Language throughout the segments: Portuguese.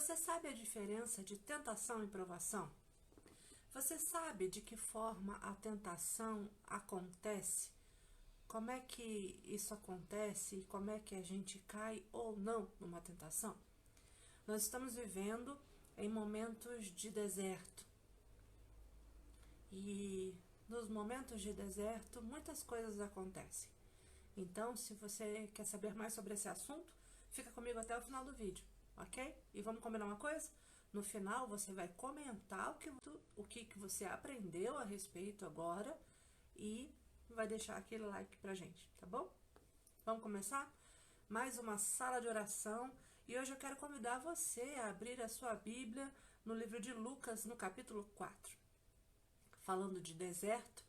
Você sabe a diferença de tentação e provação? Você sabe de que forma a tentação acontece? Como é que isso acontece? Como é que a gente cai ou não numa tentação? Nós estamos vivendo em momentos de deserto. E nos momentos de deserto, muitas coisas acontecem. Então, se você quer saber mais sobre esse assunto, fica comigo até o final do vídeo, ok? E vamos combinar uma coisa? No final, você vai comentar o que você aprendeu a respeito agora e vai deixar aquele like pra gente, tá bom? Vamos começar? Mais uma sala de oração e hoje eu quero convidar você a abrir a sua Bíblia no livro de Lucas, no capítulo 4. Falando de deserto,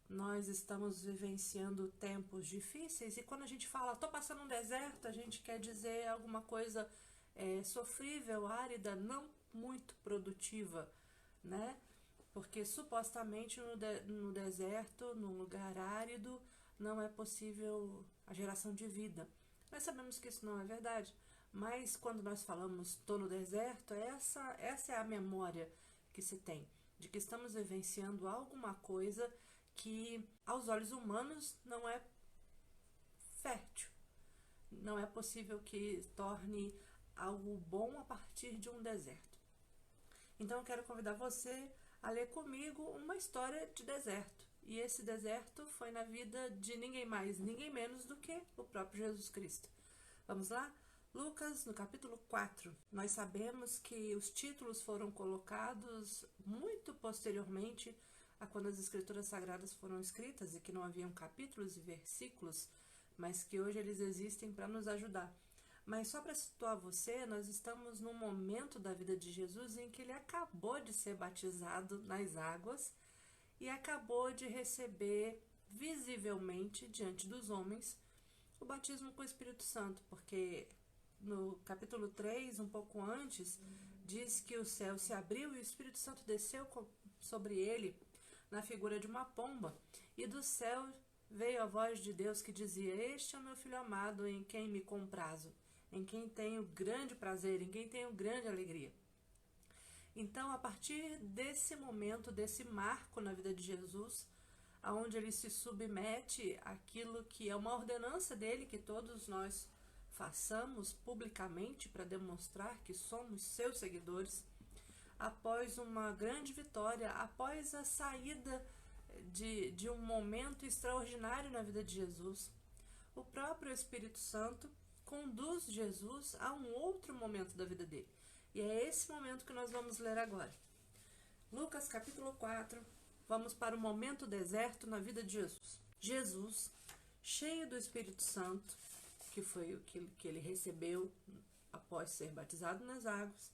nós estamos vivenciando tempos difíceis e quando a gente fala, tô passando um deserto, a gente quer dizer alguma coisa sofrível, árida, não muito produtiva, né? Porque supostamente no deserto, num lugar árido, não é possível a geração de vida. Nós sabemos que isso não é verdade, mas quando nós falamos tô no deserto, essa é a memória que se tem, de que estamos vivenciando alguma coisa que aos olhos humanos não é fértil. Não é possível que torne algo bom a partir de um deserto. Então eu quero convidar você a ler comigo uma história de deserto. E esse deserto foi na vida de ninguém mais, ninguém menos do que o próprio Jesus Cristo. Vamos lá? Lucas, no capítulo 4, nós sabemos que os títulos foram colocados muito posteriormente a quando as escrituras sagradas foram escritas e que não haviam capítulos e versículos, mas que hoje eles existem para nos ajudar. Mas só para situar você, nós estamos num momento da vida de Jesus em que ele acabou de ser batizado nas águas e acabou de receber visivelmente diante dos homens o batismo com o Espírito Santo, porque no capítulo 3, um pouco antes, diz que o céu se abriu e o Espírito Santo desceu sobre ele na figura de uma pomba, e do céu veio a voz de Deus que dizia: este é o meu filho amado em quem me comprazo, em quem tenho grande prazer, em quem tenho grande alegria. Então, a partir desse momento, desse marco na vida de Jesus, aonde ele se submete àquilo que é uma ordenança dele, que todos nós façamos publicamente para demonstrar que somos seus seguidores, após uma grande vitória, após a saída de um momento extraordinário na vida de Jesus, o próprio Espírito Santo conduz Jesus a um outro momento da vida dele. E é esse momento que nós vamos ler agora. Lucas capítulo 4, vamos para o momento deserto na vida de Jesus. Jesus, cheio do Espírito Santo, que foi o que ele recebeu após ser batizado nas águas,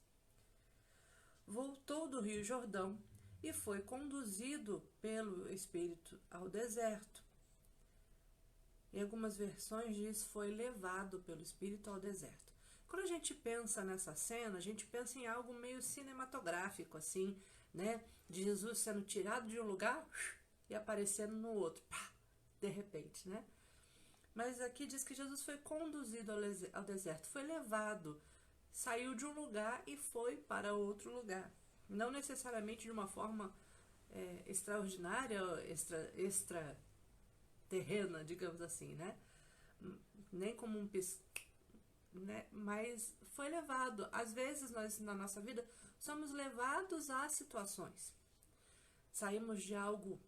voltou do Rio Jordão e foi conduzido pelo Espírito ao deserto. Em algumas versões diz foi levado pelo Espírito ao deserto. Quando a gente pensa nessa cena, a gente pensa em algo meio cinematográfico, assim, né? De Jesus sendo tirado de um lugar e aparecendo no outro, pá, de repente, né? Mas aqui diz que Jesus foi conduzido ao deserto, foi levado, saiu de um lugar e foi para outro lugar. Não necessariamente de uma forma extraordinária, extraterrena, digamos assim, né? Nem como um né? Mas foi levado. Às vezes nós, na nossa vida, somos levados a situações. Saímos de algo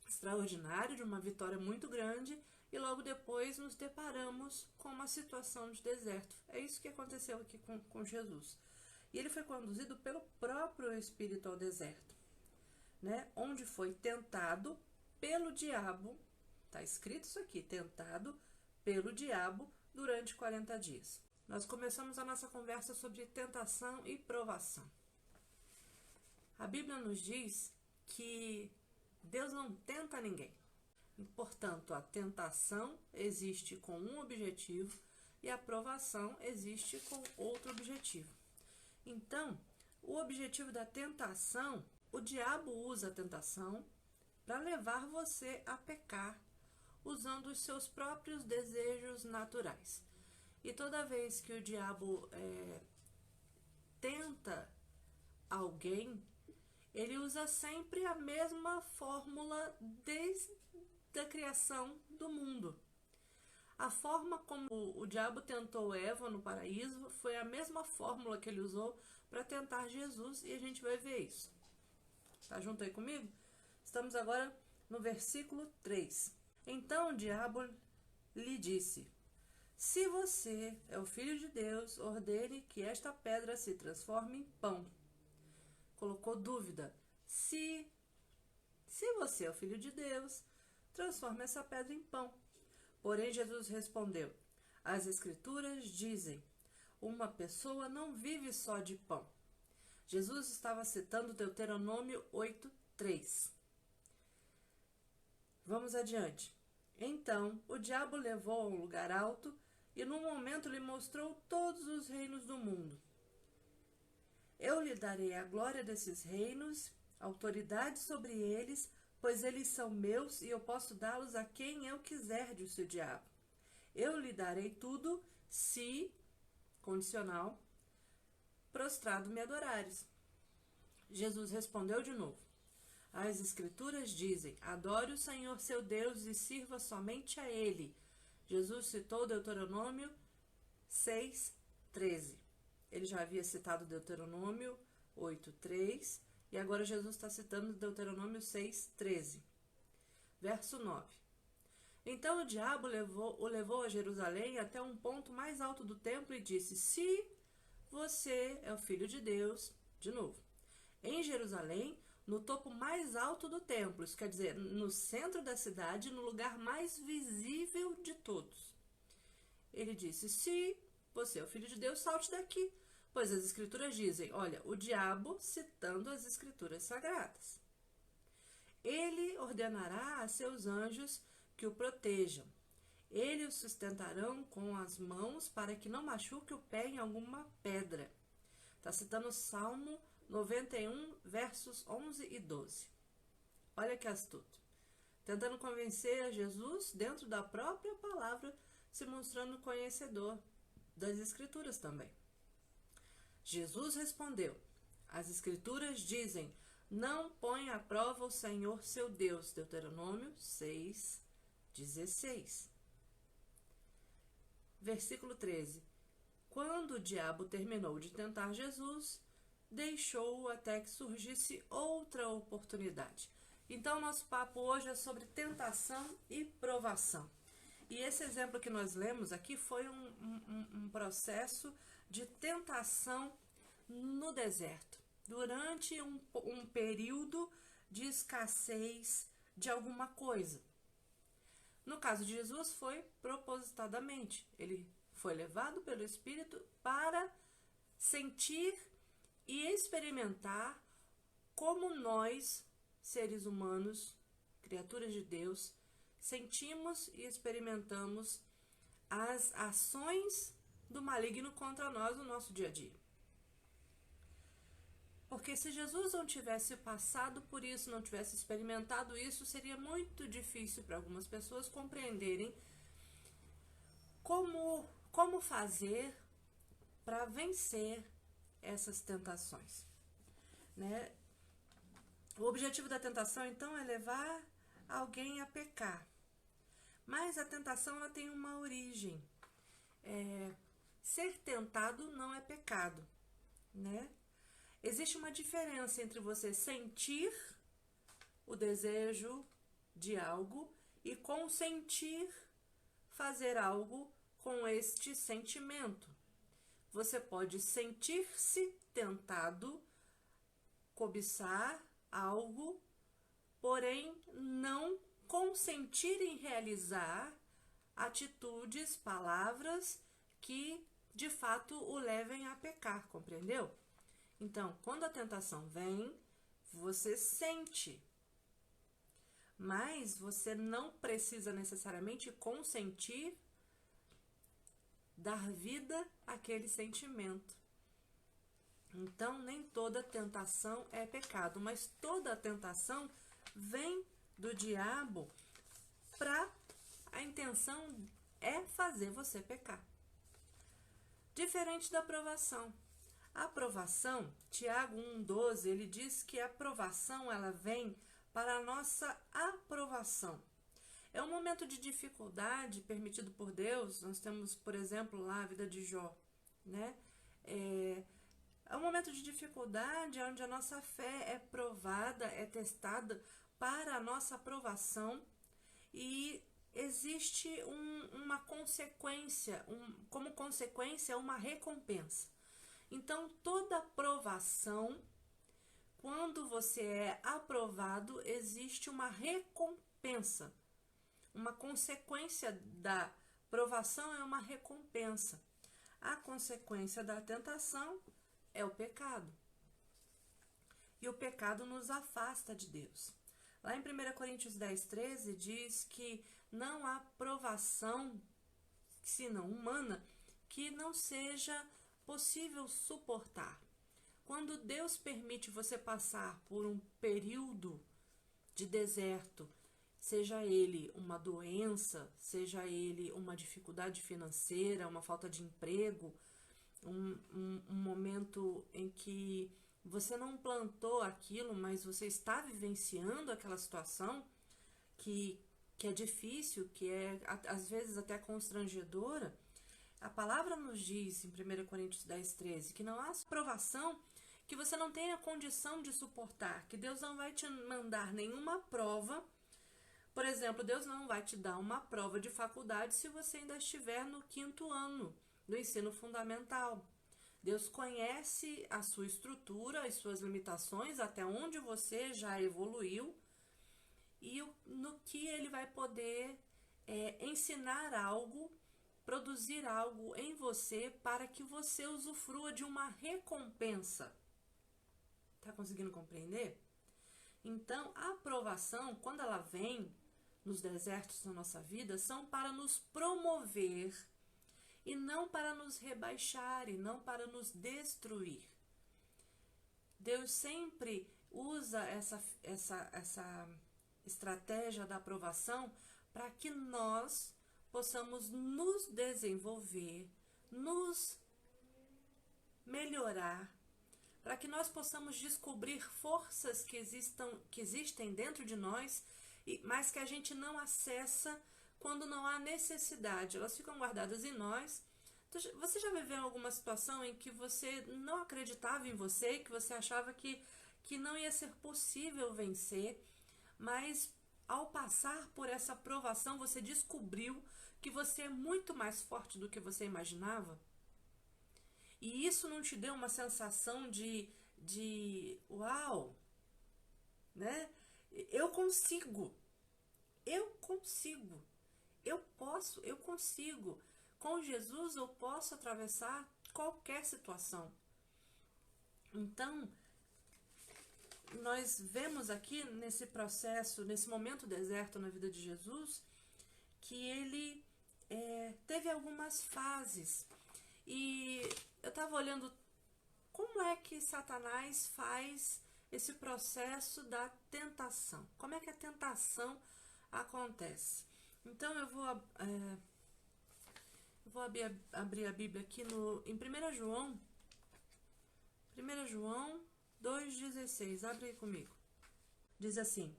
extraordinário, de uma vitória muito grande, e logo depois nos deparamos com uma situação de deserto. É isso que aconteceu aqui com Jesus. E ele foi conduzido pelo próprio Espírito ao deserto, né? Onde foi tentado pelo diabo, está escrito isso aqui, tentado pelo diabo durante 40 dias. Nós começamos a nossa conversa sobre tentação e provação. A Bíblia nos diz que Deus não tenta ninguém. Portanto, a tentação existe com um objetivo e a provação existe com outro objetivo. Então, o objetivo da tentação, o diabo usa a tentação para levar você a pecar, usando os seus próprios desejos naturais. E toda vez que o diabo tenta alguém, ele usa sempre a mesma fórmula desde a criação do mundo. A forma como o diabo tentou Eva no paraíso foi a mesma fórmula que ele usou para tentar Jesus, e a gente vai ver isso. Tá junto aí comigo? Estamos agora no versículo 3. Então o diabo lhe disse: se você é o Filho de Deus, ordene que esta pedra se transforme em pão. Colocou dúvida. Se você é o Filho de Deus, transforme essa pedra em pão. Porém, Jesus respondeu: as Escrituras dizem, uma pessoa não vive só de pão. Jesus estava citando Deuteronômio 8:3. Vamos adiante. Então, o diabo levou a um lugar alto e num momento lhe mostrou todos os reinos do mundo. Eu lhe darei a glória desses reinos, autoridade sobre eles, pois eles são meus e eu posso dá-los a quem eu quiser, disse o diabo. Eu lhe darei tudo se, condicional, prostrado me adorares. Jesus respondeu de novo: as Escrituras dizem, adore o Senhor seu Deus e sirva somente a Ele. Jesus citou Deuteronômio 6:13. Ele já havia citado Deuteronômio 8:3 e agora Jesus está citando Deuteronômio 6:13. Verso 9. Então o diabo o levou a Jerusalém até um ponto mais alto do templo e disse: se você é o Filho de Deus, de novo, em Jerusalém, no topo mais alto do templo, isso quer dizer, no centro da cidade, no lugar mais visível de todos. Ele disse: se você é o Filho de Deus, salte daqui, pois as Escrituras dizem, olha, o diabo citando as Escrituras sagradas. Ele ordenará a seus anjos que o protejam. Eles o sustentarão com as mãos para que não machuque o pé em alguma pedra. Está citando o Salmo 91, versos 11 e 12. Olha que astuto. Tentando convencer a Jesus dentro da própria palavra, se mostrando conhecedor das Escrituras também. Jesus respondeu: as Escrituras dizem, não põe à prova o Senhor seu Deus. Deuteronômio 6:16. Versículo 13. Quando o diabo terminou de tentar Jesus, deixou-o até que surgisse outra oportunidade. Então, nosso papo hoje é sobre tentação e provação. E esse exemplo que nós lemos aqui foi um processo de tentação no deserto, durante um período de escassez de alguma coisa. No caso de Jesus, foi propositadamente. Ele foi levado pelo Espírito para sentir e experimentar como nós, seres humanos, criaturas de Deus, sentimos e experimentamos as ações do maligno contra nós no nosso dia a dia. Porque se Jesus não tivesse passado por isso, não tivesse experimentado isso, seria muito difícil para algumas pessoas compreenderem como fazer para vencer essas tentações, né? O objetivo da tentação, então, é levar alguém a pecar. Mas a tentação, ela tem uma origem. Ser tentado não é pecado, né? Existe uma diferença entre você sentir o desejo de algo e consentir fazer algo com este sentimento. Você pode sentir-se tentado, cobiçar algo, porém não consentir em realizar atitudes, palavras que de fato o levem a pecar, compreendeu? Então, quando a tentação vem, você sente, mas você não precisa necessariamente consentir dar vida àquele sentimento. Então, nem toda tentação é pecado, mas toda tentação vem do diabo para a intenção é fazer você pecar. Diferente da provação. A provação, Tiago 1,12, ele diz que a provação, ela vem para a nossa aprovação. É um momento de dificuldade permitido por Deus. Nós temos, por exemplo, lá a vida de Jó, né? É um momento de dificuldade onde a nossa fé é provada, é testada para a nossa aprovação, e existe uma consequência, como consequência, uma recompensa. Então, toda aprovação, quando você é aprovado, existe uma recompensa. Uma consequência da provação é uma recompensa. A consequência da tentação é o pecado. E o pecado nos afasta de Deus. Lá em 1 Coríntios 10,13 diz que não há provação, senão humana, que não seja possível suportar. Quando Deus permite você passar por um período de deserto, seja ele uma doença, seja ele uma dificuldade financeira, uma falta de emprego, um momento em que você não plantou aquilo, mas você está vivenciando aquela situação que é difícil, que é às vezes até constrangedora. A palavra nos diz em 1 Coríntios 10,13 que não há provação que você não tenha condição de suportar, que Deus não vai te mandar nenhuma prova. Por exemplo, Deus não vai te dar uma prova de faculdade se você ainda estiver no 5º ano do ensino fundamental. Deus conhece a sua estrutura, as suas limitações, até onde você já evoluiu, e no que ele vai poder ensinar algo, produzir algo em você para que você usufrua de uma recompensa. Tá conseguindo compreender? Então, a aprovação, quando ela vem nos desertos da nossa vida, são para nos promover e não para nos rebaixar, e não para nos destruir. Deus sempre usa essa estratégia da aprovação para que nós possamos nos desenvolver, nos melhorar, para que nós possamos descobrir forças que existem dentro de nós, mas que a gente não acessa quando não há necessidade. Elas ficam guardadas em nós. Você já viveu alguma situação em que você não acreditava em você, que você achava que não ia ser possível vencer, mas ao passar por essa provação, você descobriu que você é muito mais forte do que você imaginava? E isso não te deu uma sensação de uau, né? Eu consigo, eu consigo. Com Jesus eu posso atravessar qualquer situação. Então, nós vemos aqui nesse processo, nesse momento deserto na vida de Jesus, que ele teve algumas fases. E eu estava olhando como é que Satanás faz esse processo da tentação. Como é que a tentação acontece? Então eu vou abrir a Bíblia aqui em 1 João 2,16. Abre aí comigo. Diz assim: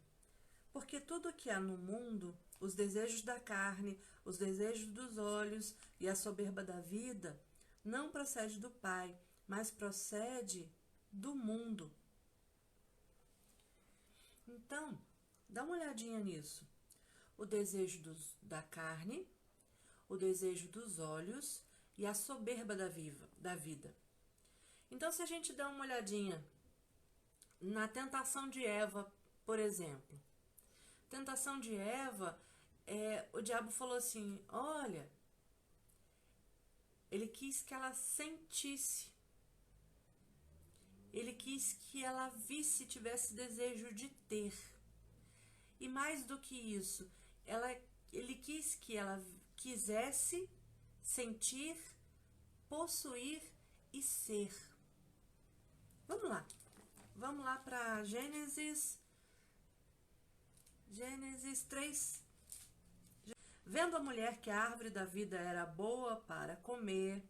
porque tudo que há no mundo, os desejos da carne, os desejos dos olhos e a soberba da vida, não procede do Pai, mas procede do mundo. Então, dá uma olhadinha nisso. O desejo da carne, o desejo dos olhos e a soberba da vida. Então, se a gente dá uma olhadinha na tentação de Eva, por exemplo. Tentação de Eva, o diabo falou assim, olha, ele quis que ela sentisse. Ele quis que ela visse, tivesse desejo de ter. E mais do que isso, ele quis que ela quisesse sentir, possuir e ser. Vamos lá para Gênesis 3. Vendo a mulher que a árvore da vida era boa para comer,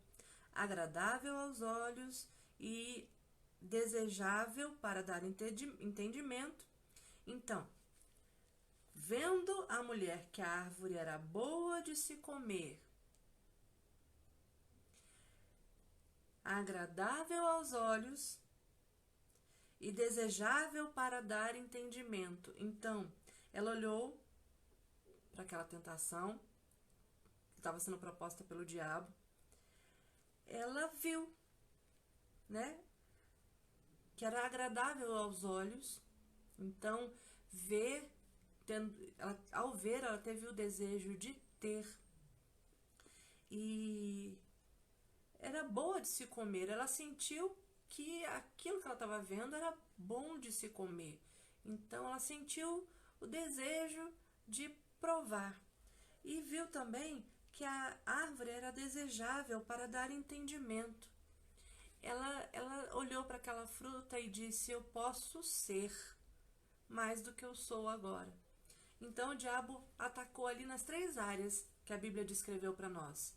agradável aos olhos e desejável para dar entendimento. Então, vendo a mulher que a árvore era boa de se comer, agradável aos olhos e desejável para dar entendimento. Então, ela olhou para aquela tentação que estava sendo proposta pelo diabo. Ela viu, né, que era agradável aos olhos. Então, ao ver, ela teve o desejo de ter. E era boa de se comer. Ela sentiu que aquilo que ela estava vendo era bom de se comer. Então, ela sentiu o desejo de provar. E viu também que a árvore era desejável para dar entendimento. Ela olhou para aquela fruta e disse: eu posso ser mais do que eu sou agora. Então o diabo atacou ali nas 3 áreas que a Bíblia descreveu para nós: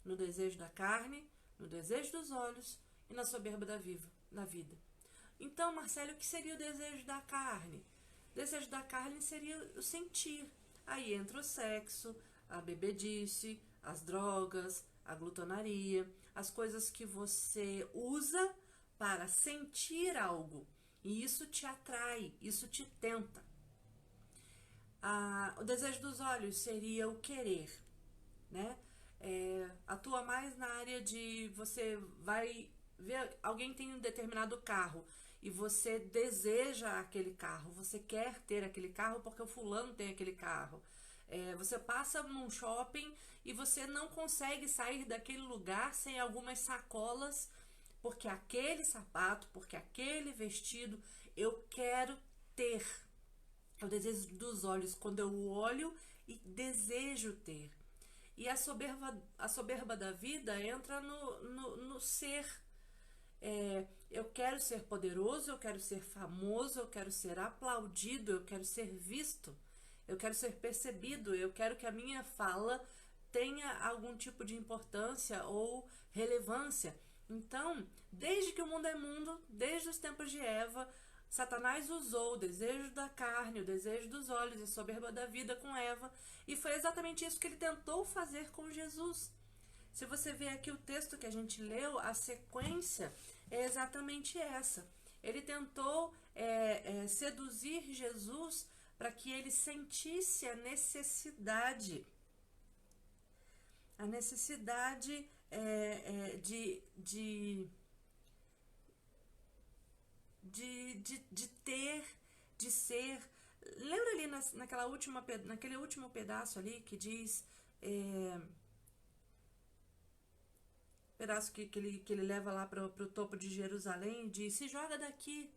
no desejo da carne, no desejo dos olhos e na soberba da vida. Então, Marcelo, o que seria o desejo da carne? O desejo da carne seria o sentir. Aí entra o sexo, a bebedice, as drogas, a glutonaria, as coisas que você usa para sentir algo. E isso te atrai, isso te tenta. O desejo dos olhos seria o querer, né? Atua mais na área de você vai ver alguém tem um determinado carro e você deseja aquele carro, você quer ter aquele carro porque o fulano tem aquele carro. Você passa num shopping e você não consegue sair daquele lugar sem algumas sacolas, porque aquele sapato, porque aquele vestido eu quero ter. É o desejo dos olhos, quando eu olho e desejo ter. E a soberba da vida entra no ser. Eu quero ser poderoso, eu quero ser famoso, eu quero ser aplaudido, eu quero ser visto, eu quero ser percebido, eu quero que a minha fala tenha algum tipo de importância ou relevância. Então, desde que o mundo é mundo, desde os tempos de Eva, Satanás usou o desejo da carne, o desejo dos olhos e a soberba da vida com Eva, e foi exatamente isso que ele tentou fazer com Jesus. Se você ver aqui o texto que a gente leu, a sequência é exatamente essa. Ele tentou seduzir Jesus para que ele sentisse a necessidade de ter, de ser. Lembra ali naquele último pedaço ali que diz, pedaço que ele leva lá para o topo de Jerusalém, diz: se joga daqui,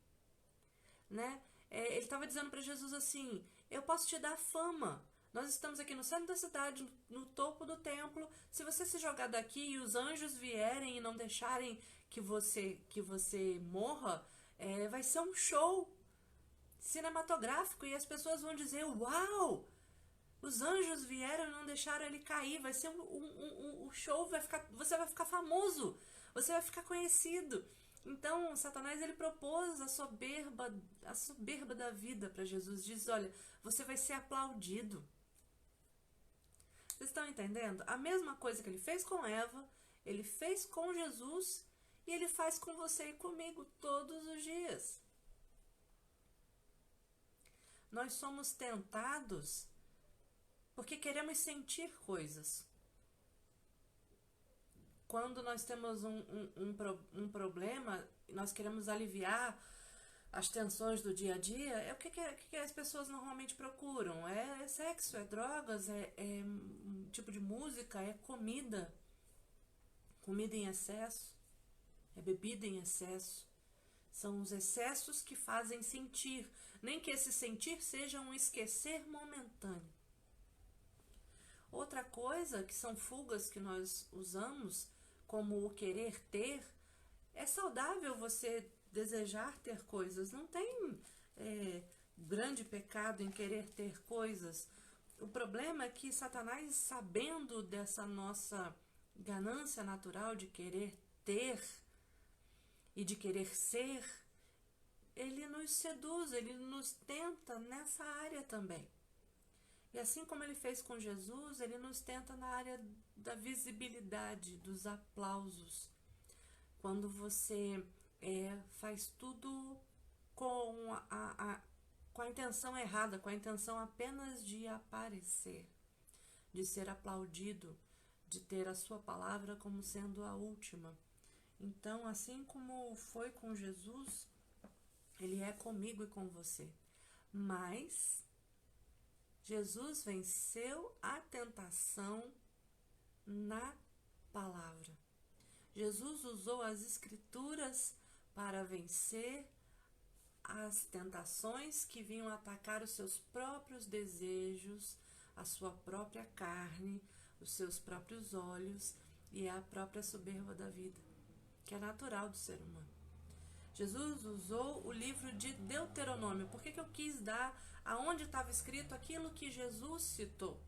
né? Ele estava dizendo para Jesus assim: eu posso te dar fama. Nós estamos aqui no centro da cidade, no topo do templo. Se você se jogar daqui e os anjos vierem e não deixarem que você morra, vai ser um show cinematográfico e as pessoas vão dizer: uau! Os anjos vieram e não deixaram ele cair. Vai ser um show, você vai ficar famoso, você vai ficar conhecido. Então, Satanás ele propôs a soberba da vida para Jesus. Diz: olha, você vai ser aplaudido. Vocês estão entendendo? A mesma coisa que ele fez com Eva, ele fez com Jesus e ele faz com você e comigo todos os dias. Nós somos tentados porque queremos sentir coisas. Quando nós temos um problema, nós queremos aliviar as tensões do dia a dia, o que as pessoas normalmente procuram? É sexo, é drogas, é um tipo de música, é comida em excesso, é bebida em excesso. São os excessos que fazem sentir, nem que esse sentir seja um esquecer momentâneo. Outra coisa que são fugas que nós usamos, como o querer ter. É saudável você desejar ter coisas, não tem grande pecado em querer ter coisas. O problema é que Satanás, sabendo dessa nossa ganância natural de querer ter, e de querer ser, ele nos seduz, ele nos tenta nessa área também. E assim como ele fez com Jesus, ele nos tenta na área da visibilidade, dos aplausos. Quando você faz tudo com com a intenção errada, com a intenção apenas de aparecer, de ser aplaudido, de ter a sua palavra como sendo a última. Então, assim como foi com Jesus, ele é comigo e com você. Mas Jesus venceu a tentação na palavra. Jesus usou as Escrituras para vencer as tentações que vinham atacar os seus próprios desejos, a sua própria carne, os seus próprios olhos e a própria soberba da vida, que é natural do ser humano. Jesus usou o livro de Deuteronômio. Por que eu quis dar aonde estava escrito aquilo que Jesus citou?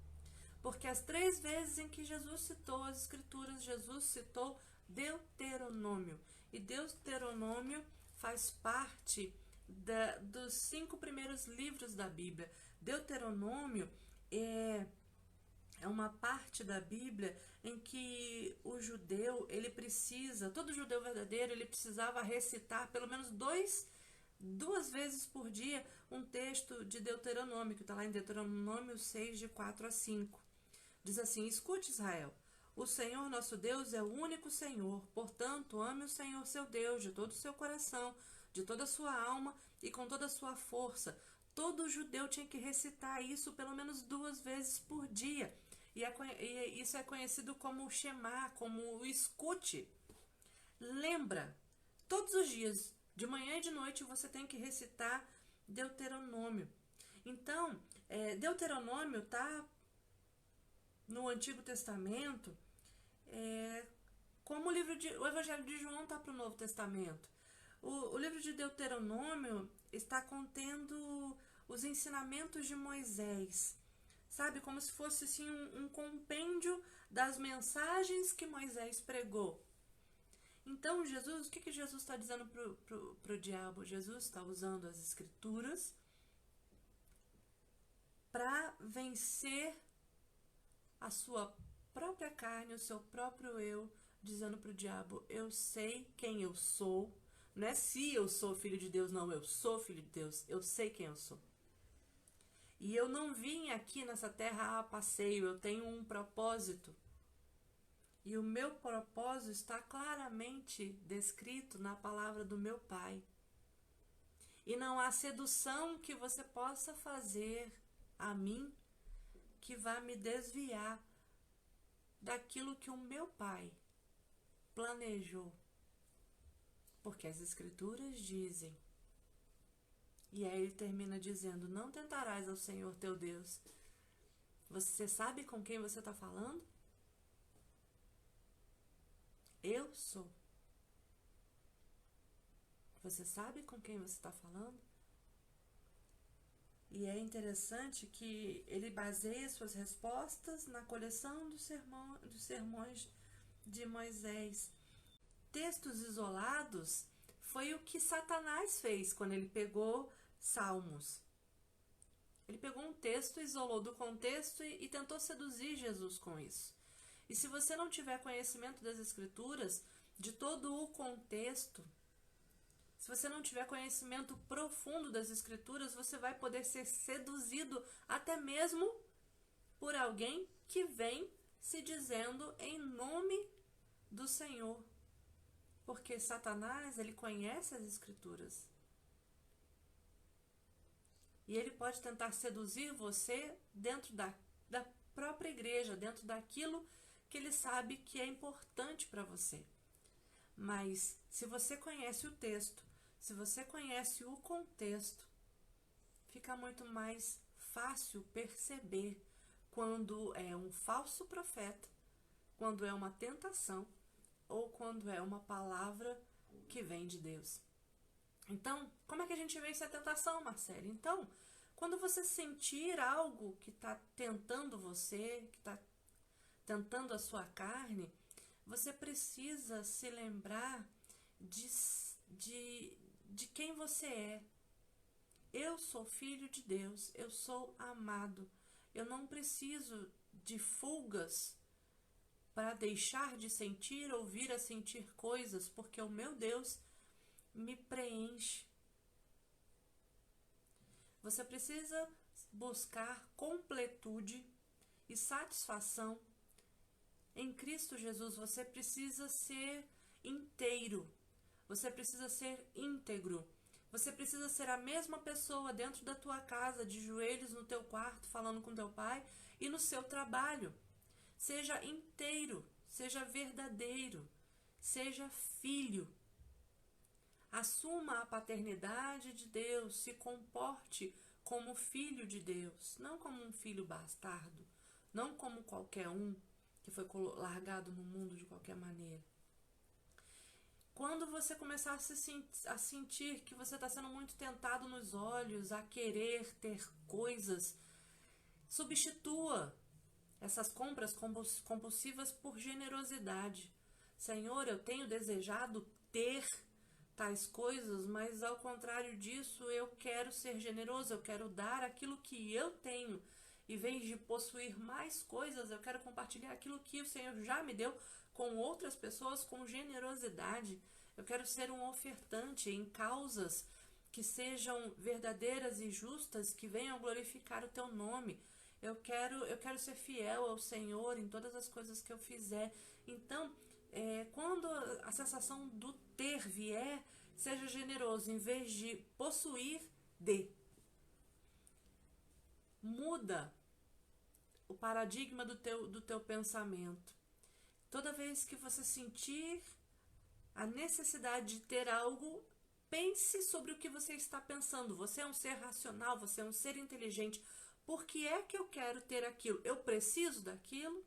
Porque as 3 vezes em que Jesus citou as Escrituras, Jesus citou Deuteronômio. E Deuteronômio faz parte dos 5 primeiros livros da Bíblia. Deuteronômio é uma parte da Bíblia em que o judeu, todo judeu verdadeiro, ele precisava recitar pelo menos 2 vezes por dia um texto de Deuteronômio, que está lá em Deuteronômio 6, de 4 a 5. Diz assim: escute, Israel, o Senhor nosso Deus é o único Senhor, portanto, ame o Senhor seu Deus de todo o seu coração, de toda a sua alma e com toda a sua força. Todo judeu tinha que recitar isso pelo menos 2 vezes por dia. E isso é conhecido como o Shema, como o escute. Lembra, todos os dias, de manhã e de noite, você tem que recitar Deuteronômio. Então, Deuteronômio está no Antigo Testamento, como o Evangelho de João está para o Novo Testamento. O livro de Deuteronômio está contendo os ensinamentos de Moisés, sabe? Como se fosse assim, um compêndio das mensagens que Moisés pregou. Então, Jesus, o que Jesus está dizendo para o diabo? Jesus está usando as Escrituras para vencer a sua própria carne, o seu próprio eu, dizendo para o diabo: eu sei quem eu sou. Não é se eu sou filho de Deus, não, eu sou filho de Deus, eu sei quem eu sou. E eu não vim aqui nessa terra a passeio, eu tenho um propósito. E o meu propósito está claramente descrito na palavra do meu Pai. E não há sedução que você possa fazer a mim que vá me desviar daquilo que o meu Pai planejou. Porque as Escrituras dizem. E aí ele termina dizendo: não tentarás ao Senhor teu Deus. Você sabe com quem você está falando? Eu sou. Você sabe com quem você está falando? E é interessante que ele baseia suas respostas na coleção dos sermões de Moisés. Textos isolados foi o que Satanás fez quando ele pegou Salmos. Ele pegou um texto, isolou do contexto e tentou seduzir Jesus com isso. E se você não tiver conhecimento das Escrituras, de todo o contexto, se você não tiver conhecimento profundo das Escrituras, você vai poder ser seduzido até mesmo por alguém que vem se dizendo em nome do Senhor. Porque Satanás, ele conhece as Escrituras. E ele pode tentar seduzir você dentro da própria igreja, dentro daquilo que ele sabe que é importante para você. Mas se você conhece o texto, se você conhece o contexto, fica muito mais fácil perceber quando é um falso profeta, quando é uma tentação ou quando é uma palavra que vem de Deus. Então, como é que a gente vence a tentação, Marcelo? Então, quando você sentir algo que está tentando você, que está tentando a sua carne, você precisa se lembrar de quem você é. Eu sou filho de Deus, eu sou amado. Eu não preciso de fugas para deixar de sentir ou vir a sentir coisas, porque o meu Deus me preenche. Você precisa buscar completude e satisfação em Cristo Jesus. Você precisa ser inteiro, você precisa ser íntegro, você precisa ser a mesma pessoa dentro da tua casa, de joelhos no teu quarto, falando com teu pai, e no seu trabalho. Seja inteiro, seja verdadeiro, seja filho. Assuma a paternidade de Deus, se comporte como filho de Deus, não como um filho bastardo, não como qualquer um que foi largado no mundo de qualquer maneira. Quando você começar a sentir que você está sendo muito tentado nos olhos, a querer ter coisas, substitua essas compras compulsivas por generosidade. Senhor, eu tenho desejado ter tais coisas, mas ao contrário disso, eu quero ser generoso, eu quero dar aquilo que eu tenho. Em vez de possuir mais coisas, eu quero compartilhar aquilo que o Senhor já me deu com outras pessoas com generosidade. Eu quero ser um ofertante em causas que sejam verdadeiras e justas, que venham glorificar o teu nome. Eu quero ser fiel ao Senhor em todas as coisas que eu fizer. Então, quando a sensação do ter vier, seja generoso, em vez de possuir, dê. Muda o paradigma do teu pensamento. Toda vez que você sentir a necessidade de ter algo, pense sobre o que você está pensando. Você é um ser racional, você é um ser inteligente. Por que é que eu quero ter aquilo? Eu preciso daquilo?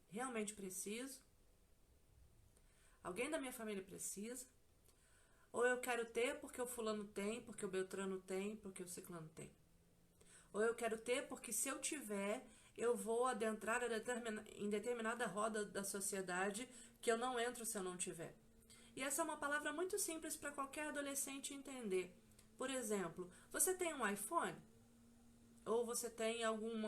Realmente preciso? Alguém da minha família precisa? Ou eu quero ter porque o fulano tem, porque o Beltrano tem, porque o ciclano tem? Ou eu quero ter porque se eu tiver, eu vou adentrar em determinada roda da sociedade que eu não entro se eu não tiver? E essa é uma palavra muito simples para qualquer adolescente entender. Por exemplo, você tem um iPhone? Ou você tem algum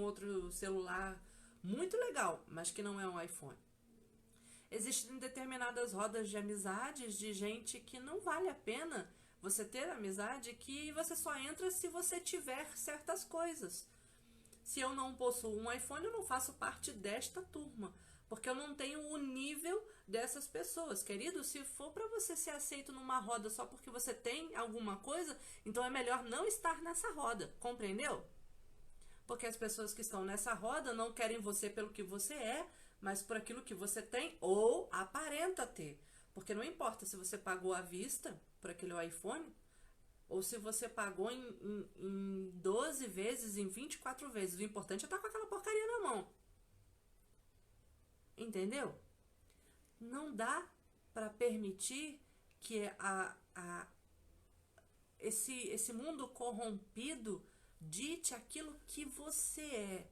outro celular muito legal, mas que não é um iPhone? Existem determinadas rodas de amizades de gente que não vale a pena você ter amizade, que você só entra se você tiver certas coisas. Se eu não possuo um iPhone, eu não faço parte desta turma, porque eu não tenho o nível dessas pessoas. Querido, se for para você ser aceito numa roda só porque você tem alguma coisa, então é melhor não estar nessa roda, compreendeu? Porque as pessoas que estão nessa roda não querem você pelo que você é, mas por aquilo que você tem ou aparenta ter. Porque não importa se você pagou à vista por aquele iPhone, ou se você pagou em 12 vezes, em 24 vezes. O importante é estar com aquela porcaria na mão. Entendeu? Não dá para permitir que esse mundo corrompido dite aquilo que você é.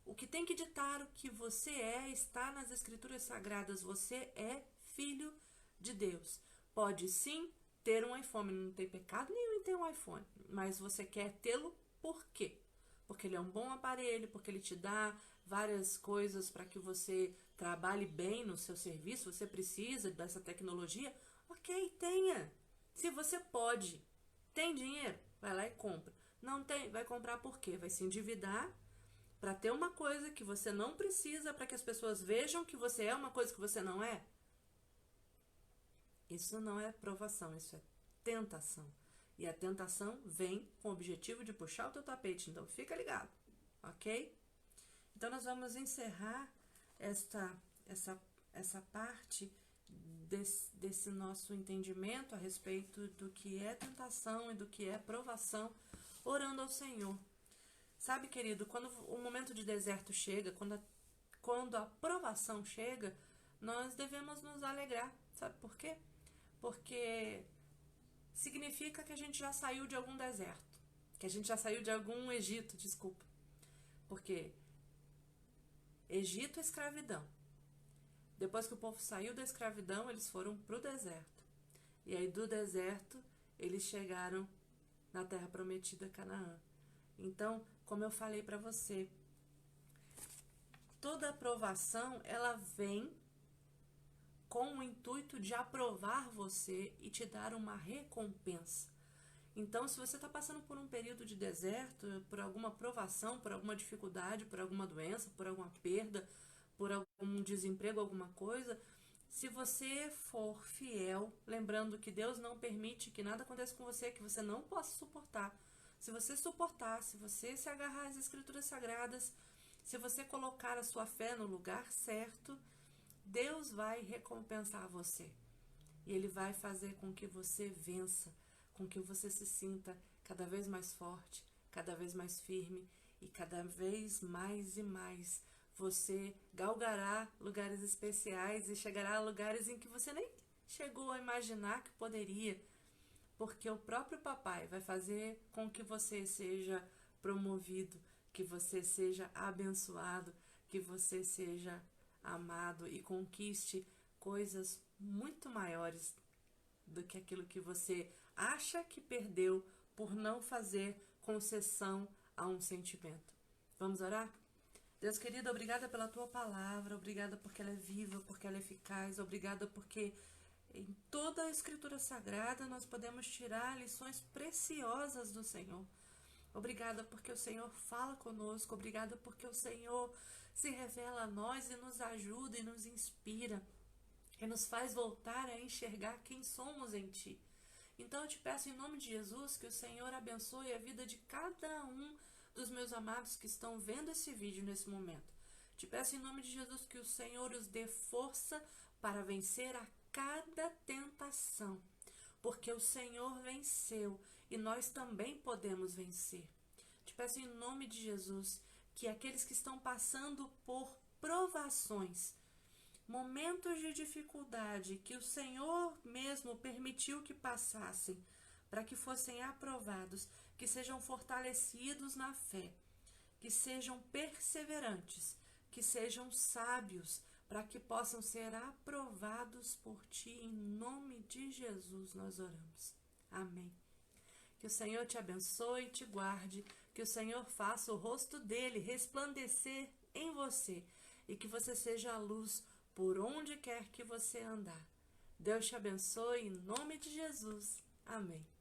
O que tem que ditar o que você é está nas Escrituras Sagradas. Você é filho de Deus. Pode sim ter um iPhone, não tem pecado nenhum em ter um iPhone, mas você quer tê-lo por quê? Porque ele é um bom aparelho, porque ele te dá várias coisas para que você trabalhe bem no seu serviço, você precisa dessa tecnologia? Ok, tenha. Se você pode, tem dinheiro, vai lá e compra. Não tem, vai comprar por quê? Vai se endividar para ter uma coisa que você não precisa, para que as pessoas vejam que você é uma coisa que você não é? Isso não é provação, isso é tentação. E a tentação vem com o objetivo de puxar o teu tapete, então fica ligado, ok? Então nós vamos encerrar essa parte desse nosso entendimento a respeito do que é tentação e do que é provação, orando ao Senhor. Sabe, querido, quando o momento de deserto chega, quando a provação chega, nós devemos nos alegrar. Sabe por quê? Porque significa que a gente já saiu de algum deserto, que a gente já saiu de algum Egito, desculpa. Porque Egito é escravidão, Depois que o povo saiu da escravidão, eles foram para o deserto. E aí do deserto, eles chegaram na terra prometida, Canaã. Então, como eu falei para você, toda aprovação, ela vem com o intuito de aprovar você e te dar uma recompensa. Então, se você está passando por um período de deserto, por alguma provação, por alguma dificuldade, por alguma doença, por alguma perda, por algum desemprego, alguma coisa, se você for fiel, lembrando que Deus não permite que nada aconteça com você que você não possa suportar. Se você suportar, se você se agarrar às Escrituras Sagradas, se você colocar a sua fé no lugar certo, Deus vai recompensar você. E Ele vai fazer com que você vença, com que você se sinta cada vez mais forte, cada vez mais firme e cada vez mais e mais você galgará lugares especiais e chegará a lugares em que você nem chegou a imaginar que poderia, porque o próprio papai vai fazer com que você seja promovido, que você seja abençoado, que você seja amado e conquiste coisas muito maiores do que aquilo que você acha que perdeu por não fazer concessão a um sentimento. Vamos orar? Deus querido, obrigada pela tua palavra, obrigada porque ela é viva, porque ela é eficaz, obrigada porque em toda a Escritura Sagrada nós podemos tirar lições preciosas do Senhor. Obrigada porque o Senhor fala conosco, obrigada porque o Senhor se revela a nós e nos ajuda e nos inspira e nos faz voltar a enxergar quem somos em Ti. Então eu te peço em nome de Jesus que o Senhor abençoe a vida de cada um dos meus amados que estão vendo esse vídeo nesse momento. Te peço em nome de Jesus que o Senhor os dê força para vencer a cada tentação, porque o Senhor venceu e nós também podemos vencer. Te peço em nome de Jesus que aqueles que estão passando por provações, momentos de dificuldade que o Senhor mesmo permitiu que passassem, para que fossem aprovados, que sejam fortalecidos na fé, que sejam perseverantes, que sejam sábios, para que possam ser aprovados por Ti. Em nome de Jesus nós oramos. Amém. Que o Senhor te abençoe e te guarde, que o Senhor faça o rosto dele resplandecer em você e que você seja a luz por onde quer que você andar. Deus te abençoe em nome de Jesus. Amém.